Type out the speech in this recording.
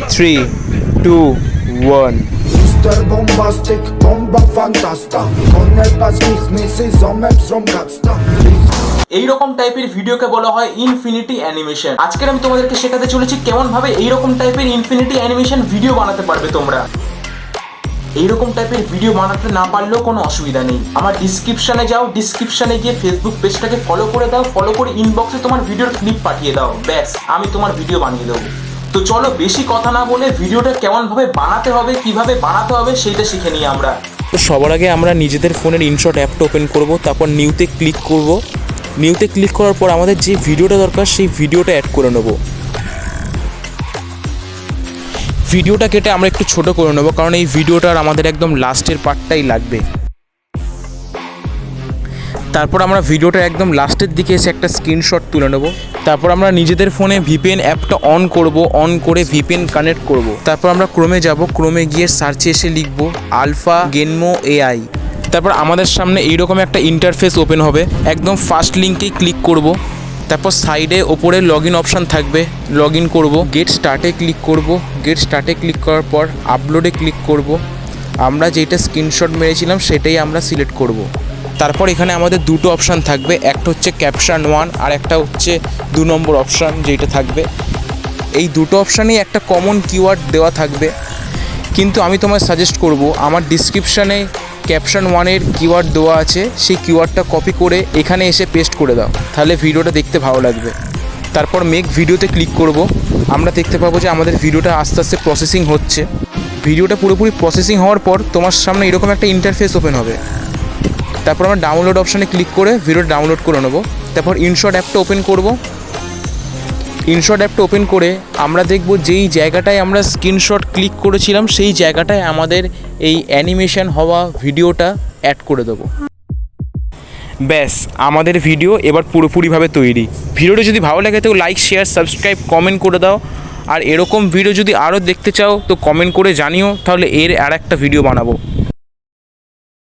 3, 2, 1. Mr. Bombastic, bomba fantasta. Con el pasquis misi zomep zomgatsta. এইরকম টাইপের ভিডিওকে বলা হয় ইনফিনিটি অ্যানিমেশন। আজকের আমি তোমাদেরকে শেখাতে চলেছি কেমন ভাবে এইরকম টাইপের ইনফিনিটি অ্যানিমেশন ভিডিও বানাতে পারবে তোমরা। এইরকম টাইপের ভিডিও বানাতে না পারলেও কোনো অসুবিধা নেই, আমার ডিসক্রিপশনে যাও, ডিসক্রিপশনে গিয়ে ফেসবুক পেজটাকে ফলো করে দাও, ফলো করে ইনবক্সে তোমার ভিডিওর ক্লিপ পাঠিয়ে দাও, ব্যাস আমি তোমার ভিডিও বানিয়ে দেবো। তো চলো বেশি কথা না বলে ভিডিওটা কেমনভাবে বানাতে হবে, কিভাবে বানাতে হবে সেইটা শিখে নিই আমরা। তো সবার আগে আমরা নিজেদের ফোনের ইনশট অ্যাপটা ওপেন করব, তারপর নিউতে ক্লিক করব। নিউতে ক্লিক করার পর আমাদের যে ভিডিওটা দরকার সেই ভিডিওটা অ্যাড করে নেব। ভিডিওটা কেটে আমরা একটু ছোট করে নেব, কারণ এই ভিডিওটার আমাদের একদম লাস্টের পার্টটাই লাগবে। তারপর আমরা ভিডিওটার একদম লাস্টের দিকে এসে একটা স্ক্রিনশট তুলে নেব। তারপর আমরা নিজেদের ফোনে ভিপিএন অ্যাপটা অন করব, অন করে ভিপিএন কানেক্ট করব। তারপর আমরা ক্রোমে যাব, ক্রোমে গিয়ে সার্চে এসে লিখব আলফা গেনমো এআই। তারপর আমাদের সামনে এইরকম একটা ইন্টারফেস ওপেন হবে, একদম ফার্স্ট লিঙ্কেই ক্লিক করব। তারপর সাইডে ওপরে লগ ইন অপশান থাকবে, লগ ইন করবো। গেট স্টার্টে ক্লিক করব, গেট স্টার্টে ক্লিক করার পর আপলোডে ক্লিক করব। আমরা যেটা স্ক্রিনশট মেরেছিলাম সেটাই আমরা সিলেক্ট করব। তারপর এখানে আমাদের দুটো অপশান থাকবে, একটা হচ্ছে ক্যাপশন 1 আর একটা হচ্ছে 2 নম্বর অপশান যেটা থাকবে। এই দুটো অপশানেই একটা কমন কিওয়ার্ড দেওয়া থাকবে, কিন্তু আমি তোমায় সাজেস্ট করব আমার ডিসক্রিপশানে ক্যাপশন 1-এর কিওয়ার্ড দেওয়া আছে, সেই কিওয়ার্ডটা কপি করে এখানে এসে পেস্ট করে দাও, তাহলে ভিডিওটা দেখতে ভালো লাগবে। তারপর মেক ভিডিওতে ক্লিক করব। আমরা দেখতে পাবো যে আমাদের ভিডিওটা আস্তে আস্তে প্রসেসিং হচ্ছে। ভিডিওটা পুরোপুরি প্রসেসিং হওয়ার পর তোমার সামনে এরকম একটা ইন্টারফেস ওপেন হবে। তারপর আমরা ডাউনলোড অপশানে ক্লিক করে ভিডিওটা ডাউনলোড করে নেব। তারপর ইনশট অ্যাপটা ওপেন করব। ইনশট অ্যাপটা ওপেন করে আমরা দেখব যেই জায়গাটায় আমরা স্ক্রিনশট ক্লিক করেছিলাম সেই জায়গাটায় আমাদের এই অ্যানিমেশন হওয়া ভিডিওটা অ্যাড করে দেবো। ব্যাস আমাদের ভিডিও এবার পুরোপুরিভাবে তৈরি। ভিডিওটা যদি ভালো লাগে তো লাইক, শেয়ার, সাবস্ক্রাইব, কমেন্ট করে দাও। আর এরকম ভিডিও যদি আরও দেখতে চাও তো কমেন্ট করে জানিও, তাহলে এর আর একটা ভিডিও বানাবো।